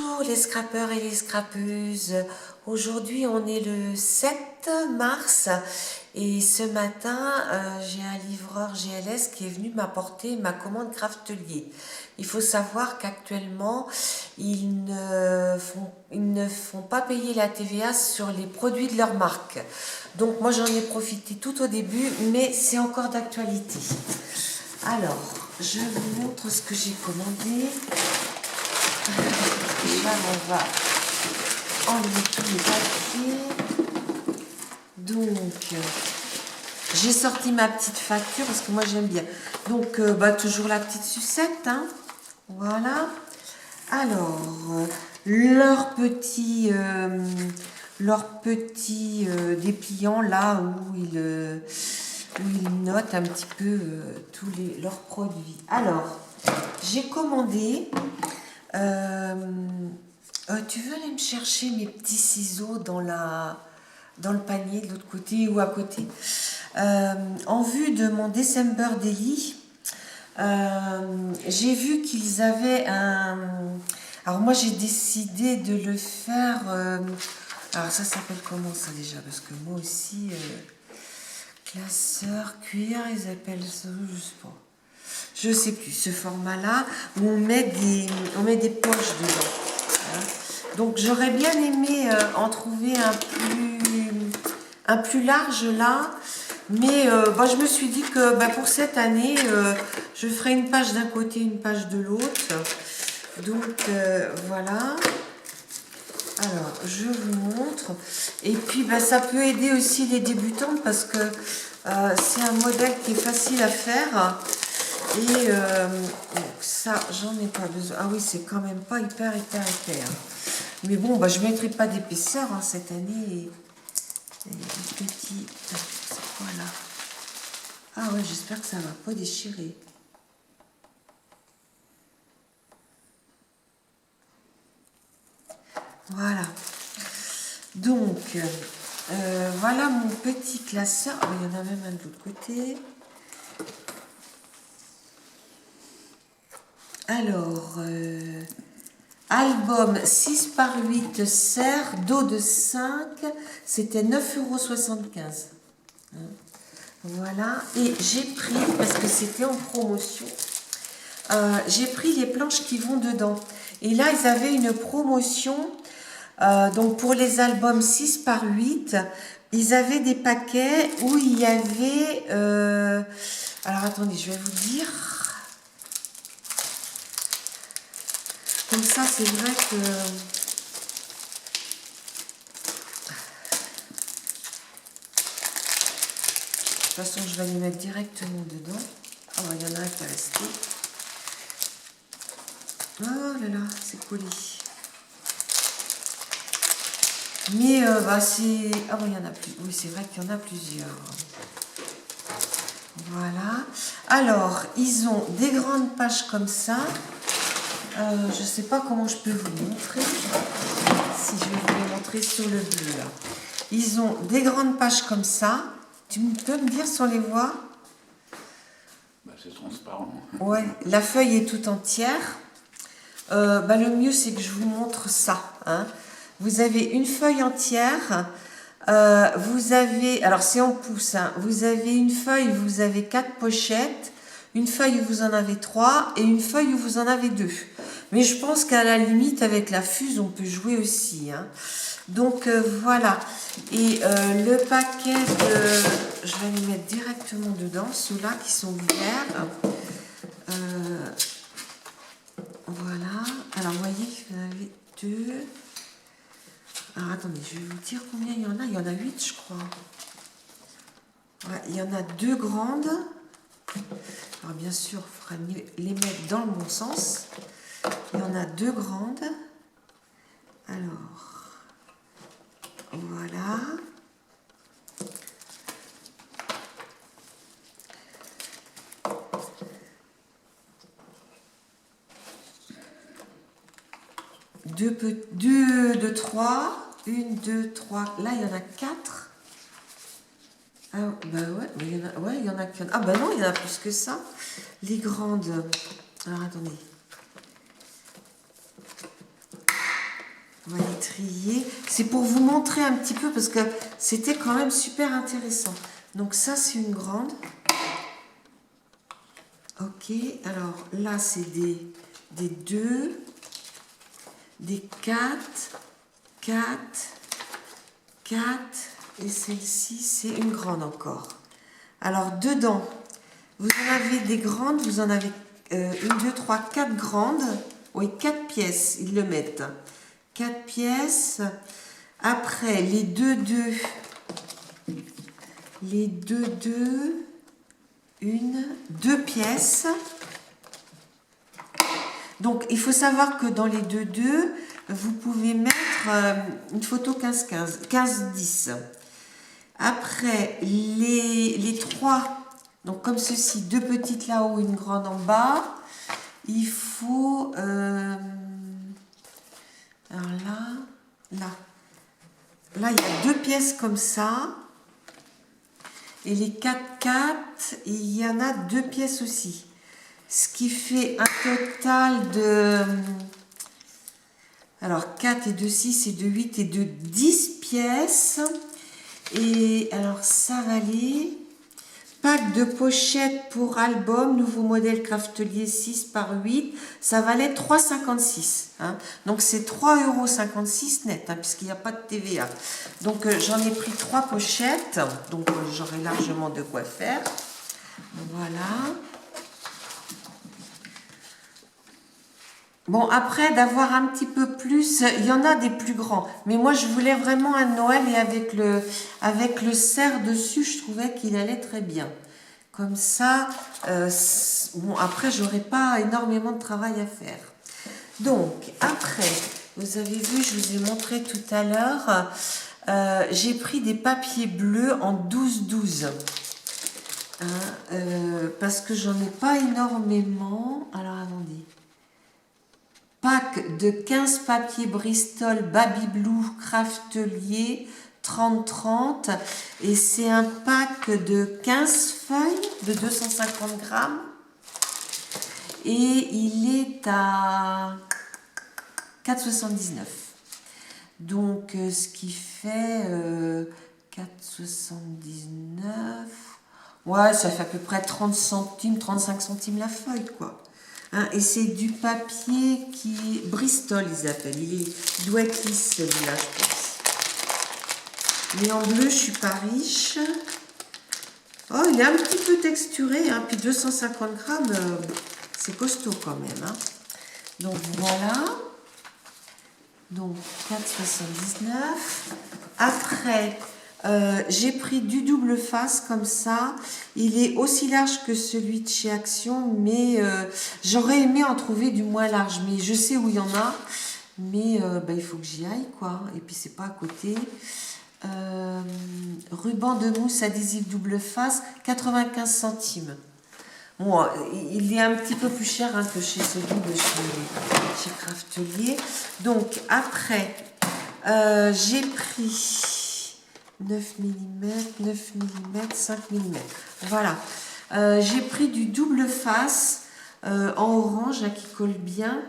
Bonjour les scrappeurs et les scrappeuses. Aujourd'hui on est le 7 mars et ce matin j'ai un livreur GLS qui est venu m'apporter ma commande Craftelier. Il faut savoir qu'actuellement ils ne font pas payer la TVA sur les produits de leur marque. Donc moi j'en ai profité tout au début, mais c'est encore d'actualité. Alors je vous montre ce que j'ai commandé. Déjà, on va enlever tous les papiers. Donc, j'ai sorti ma petite facture parce que moi j'aime bien. Donc, toujours la petite sucette. Hein. Voilà. Alors, leur petit dépliant là où ils notent un petit peu tous leurs produits. Alors, j'ai commandé. Tu veux aller me chercher mes petits ciseaux dans le panier de l'autre côté ou à côté, en vue de mon December Daily, j'ai vu qu'ils avaient un... Alors moi j'ai décidé de le faire... alors ça s'appelle comment ça déjà? Parce que moi aussi... classeur, cuir, ils appellent ça, je sais pas. Je sais plus, ce format-là, où on met des poches dedans. Hein. Donc j'aurais bien aimé en trouver un plus large là, mais je me suis dit que pour cette année, je ferai une page d'un côté, une page de l'autre. Donc voilà. Alors, je vous montre. Et puis, ça peut aider aussi les débutantes parce que c'est un modèle qui est facile à faire. Et ça, j'en ai pas besoin. Ah oui, c'est quand même pas hyper. Mais bon, je ne mettrai pas d'épaisseur hein, cette année. Et petit... C'est quoi là? Ah ouais, j'espère que ça ne va pas déchirer. Voilà. Donc, voilà mon petit classeur. Oh, il y en a même un de l'autre côté. Alors, album 6 par 8 serre, dos de 5, c'était 9,75 €. Hein. Voilà, et j'ai pris, parce que c'était en promotion, j'ai pris les planches qui vont dedans. Et là, ils avaient une promotion, donc pour les albums 6 par 8, ils avaient des paquets où il y avait... alors attendez, je vais vous dire... Comme ça, c'est vrai que... De toute façon, je vais les mettre directement dedans. Ah, il y en a un qui est resté. Oh là là, c'est collé. Mais c'est... Ah il y en a plus. Oui, c'est vrai qu'il y en a plusieurs. Voilà. Alors, ils ont des grandes pages comme ça. Je ne sais pas comment je peux vous montrer. Si je vais vous les montrer sur le bleu là. Ils ont des grandes pages comme ça. Tu peux me dire si on les voit? C'est transparent. Ouais, la feuille est toute entière. Le mieux c'est que je vous montre ça. Hein. Vous avez une feuille entière. Vous avez, alors c'est en pouces, hein, vous avez une feuille, vous avez 4 pochettes. Une feuille où vous en avez 3 et une feuille où vous en avez 2. Mais je pense qu'à la limite, avec la fuse, on peut jouer aussi. Hein. Donc, voilà. Et le paquet de... Je vais les mettre directement dedans, ceux-là qui sont ouverts. Voilà. Alors, vous voyez, vous en avez 2. Alors, attendez, je vais vous dire combien il y en a. Il y en a 8, je crois. Ouais, il y en a 2 grandes. Alors bien sûr, il faudra mieux les mettre dans le bon sens. Il y en a 2 grandes. Alors, voilà. Deux de 3. 1, 2, 3. Là, il y en a 4. Ah, ouais, mais il y en a qu'un. Ah, non, il y en a plus que ça. Les grandes. Alors, attendez. On va les trier. C'est pour vous montrer un petit peu parce que c'était quand même super intéressant. Donc ça, c'est une grande. Ok, alors là, c'est des 2, des 4, 4, 4, et celle-ci, c'est une grande encore. Alors, dedans, vous en avez des grandes, vous en avez 1, 2, 3, 4 grandes. Oui, 4 pièces, ils le mettent. 4 pièces. Après, les 2, 2. Les 2, 2. 2 pièces. Donc, il faut savoir que dans les 2, 2, vous pouvez mettre une photo 15, 15, 15, 10. Après, les 3, donc comme ceci, 2 petites là-haut, une grande en bas. Il faut... alors là, il y a 2 pièces comme ça. Et les 4, 4, il y en a 2 pièces aussi. Ce qui fait un total de... Alors, 4 et 2, 6 et 2, 8 et 2, 10 pièces. Et alors, ça valait... Pack de pochettes pour album, nouveau modèle Craftelier 6 par 8, ça valait 3,56. Hein. Donc c'est 3,56 € net, hein, puisqu'il n'y a pas de TVA. Donc j'en ai pris 3 pochettes, donc j'aurai largement de quoi faire. Voilà. Bon, après, d'avoir un petit peu plus, il y en a des plus grands. Mais moi, je voulais vraiment un Noël et avec le cerf dessus, je trouvais qu'il allait très bien. Comme ça, bon, après, j'aurais pas énormément de travail à faire. Donc, après, vous avez vu, je vous ai montré tout à l'heure, j'ai pris des papiers bleus en 12-12. Hein, parce que j'en ai pas énormément. Alors, attendez. Pack de 15 papiers Bristol Baby Blue Craftelier 30-30 et c'est un pack de 15 feuilles de 250 grammes et il est à 4,79. Donc ce qui fait 4,79. Ouais, ça fait à peu près 30 centimes, 35 centimes la feuille, quoi. Hein, et c'est du papier qui est Bristol, ils appellent. Il doit être lisse celui-là, je pense. Mais en bleu, je suis pas riche. Oh, il est un petit peu texturé, hein, puis 250 grammes, c'est costaud quand même. Hein. Donc voilà. Donc 4,79. Après, j'ai pris du double face comme ça. Il est aussi large que celui de chez Action, mais j'aurais aimé en trouver du moins large. Mais je sais où il y en a, mais il faut que j'y aille, quoi. Et puis c'est pas à côté. Ruban de mousse adhésif double face, 95 centimes. Bon, il est un petit peu plus cher hein, que chez celui de chez Craftelier. Donc après, j'ai pris 9 mm, 9 mm, 5 mm. Voilà. J'ai pris du double face en orange là, qui colle bien.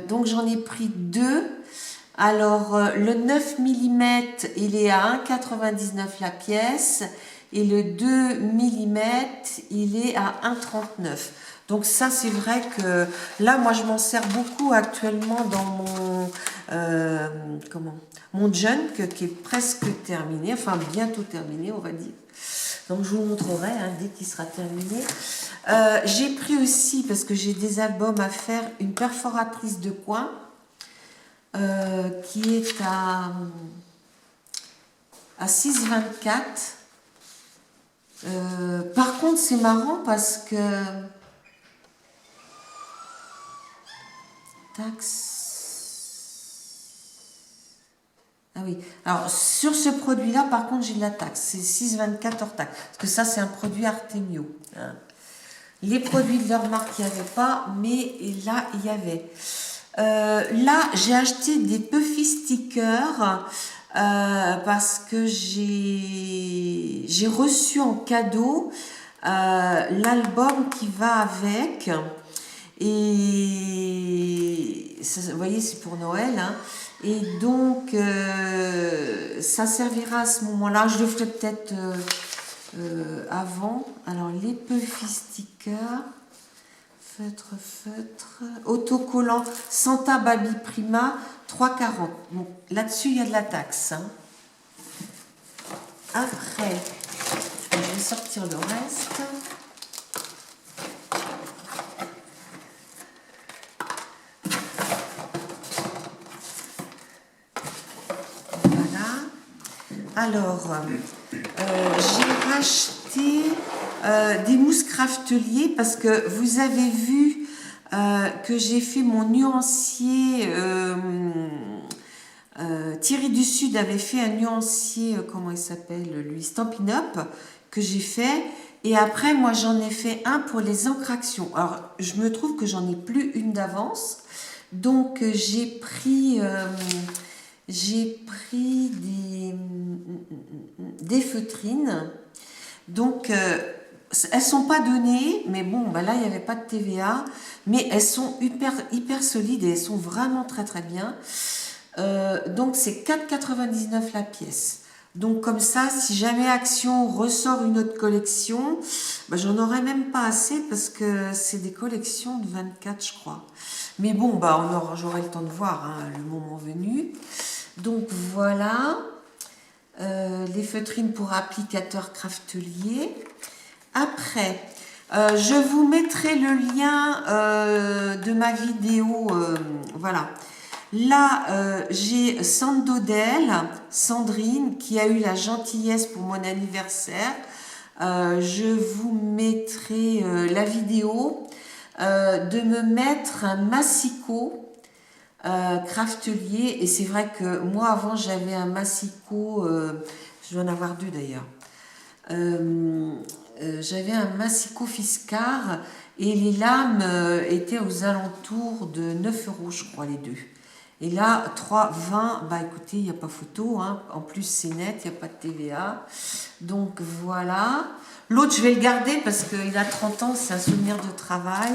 Donc j'en ai pris 2. Alors le 9 mm, il est à 1,99 la pièce. Et le 2 mm, il est à 1,39. Donc ça, c'est vrai que là, moi, je m'en sers beaucoup actuellement dans mon junk qui est presque terminé, enfin bientôt terminé, on va dire. Donc je vous montrerai hein, dès qu'il sera terminé. J'ai pris aussi, parce que j'ai des albums à faire, une perforatrice de coin qui est à 6,24. Par contre, c'est marrant parce que taxe. Ah oui. Alors sur ce produit-là, par contre, j'ai de la taxe. C'est 6,24 hors taxe. Parce que ça, c'est un produit Artemio. Hein. Les produits de leur marque, il n'y avait pas, mais là, il y avait. Là, j'ai acheté des Puffy stickers. Parce que j'ai reçu en cadeau l'album qui va avec et vous voyez, c'est pour Noël. Hein. Et donc, ça servira à ce moment-là. Je le ferai peut-être avant. Alors, les Puffy stickers, feutre, autocollant Santa Baby Prima, 3,40. Bon, là-dessus, il y a de la taxe. Hein. Après, je vais sortir le reste. Alors, j'ai racheté des mousses craftelier parce que vous avez vu que j'ai fait mon nuancier. Thierry du Sud avait fait un nuancier, comment il s'appelle lui, Stampin' Up, que j'ai fait. Et après, moi, j'en ai fait un pour les encraxtions. Alors, je me trouve que j'en ai plus une d'avance. Donc, j'ai pris des feutrines. Donc, elles sont pas données, mais bon, bah là, il n'y avait pas de TVA. Mais elles sont hyper solides et elles sont vraiment très, très bien. Donc, c'est 4,99 la pièce. Donc, comme ça, si jamais Action ressort une autre collection, bah, j'en aurais même pas assez parce que c'est des collections de 24, je crois. Mais bon, bah, j'aurai le temps de voir hein, le moment venu. Donc voilà, les feutrines pour applicateur craftelier. Après, je vous mettrai le lien de ma vidéo. Voilà. Là, j'ai Sandrine, qui a eu la gentillesse pour mon anniversaire. Je vous mettrai la vidéo de me mettre un massicot craftelier, et c'est vrai que moi avant j'avais un massicot, je dois en avoir deux d'ailleurs, j'avais un massicot Fiscar et les lames étaient aux alentours de 9 € je crois les deux, et là 3,20, bah écoutez il n'y a pas photo hein. En plus c'est net, il n'y a pas de TVA, donc voilà. L'autre je vais le garder parce qu'il a 30 ans, c'est un souvenir de travail.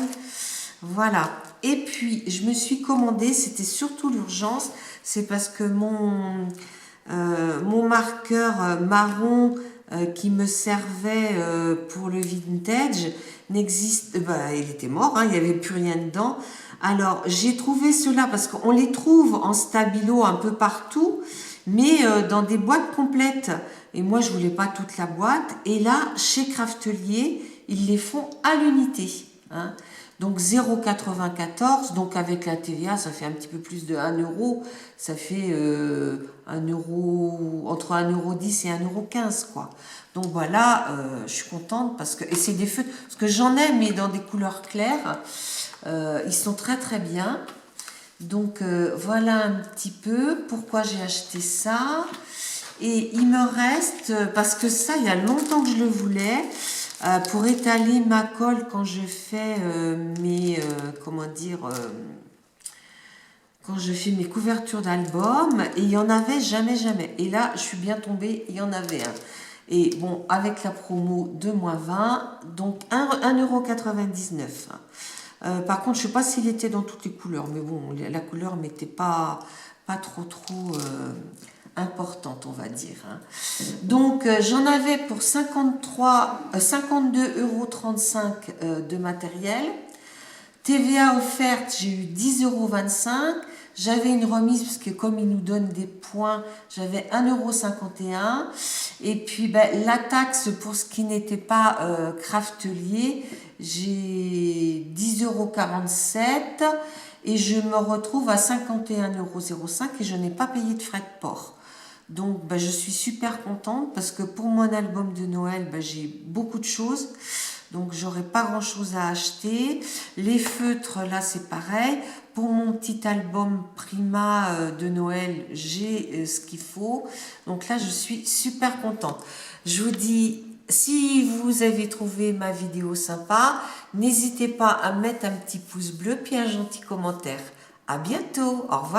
Voilà. Et puis, je me suis commandé, c'était surtout l'urgence, c'est parce que mon marqueur marron qui me servait pour le vintage n'existe, bah, il était mort, hein, il n'y avait plus rien dedans. Alors, j'ai trouvé cela parce qu'on les trouve en stabilo un peu partout, mais dans des boîtes complètes. Et moi, je voulais pas toute la boîte. Et là, chez Craftelier, ils les font à l'unité. Hein. Donc 0,94, donc avec la TVA, ça fait un petit peu plus de 1 €, ça fait 1 €, entre 1,10 € et 1,15 € quoi. Donc voilà, je suis contente parce que, et c'est des feutres, parce que j'en ai mais dans des couleurs claires, ils sont très très bien. Donc voilà un petit peu pourquoi j'ai acheté ça. Et il me reste, parce que ça il y a longtemps que je le voulais, pour étaler ma colle quand je fais quand je fais mes couvertures d'album, et il y en avait jamais. Et là, je suis bien tombée, il y en avait un. Et bon, avec la promo de -20, donc 1,99 €. Par contre, je ne sais pas s'il était dans toutes les couleurs, mais bon, la couleur n'était pas trop importante, on va dire. Hein. Donc, j'en avais pour 52,35 € de matériel. TVA offerte, j'ai eu 10,25 €. J'avais une remise, parce que comme ils nous donnent des points, j'avais 1,51 €. Et puis, ben, la taxe pour ce qui n'était pas craftelier, j'ai 10,47 € et je me retrouve à 51,05 € et je n'ai pas payé de frais de port. Donc, ben, je suis super contente parce que pour mon album de Noël, ben, j'ai beaucoup de choses. Donc, j'aurai pas grand-chose à acheter. Les feutres, là, c'est pareil. Pour mon petit album Prima de Noël, j'ai ce qu'il faut. Donc là, je suis super contente. Je vous dis, si vous avez trouvé ma vidéo sympa, n'hésitez pas à mettre un petit pouce bleu puis un gentil commentaire. À bientôt. Au revoir.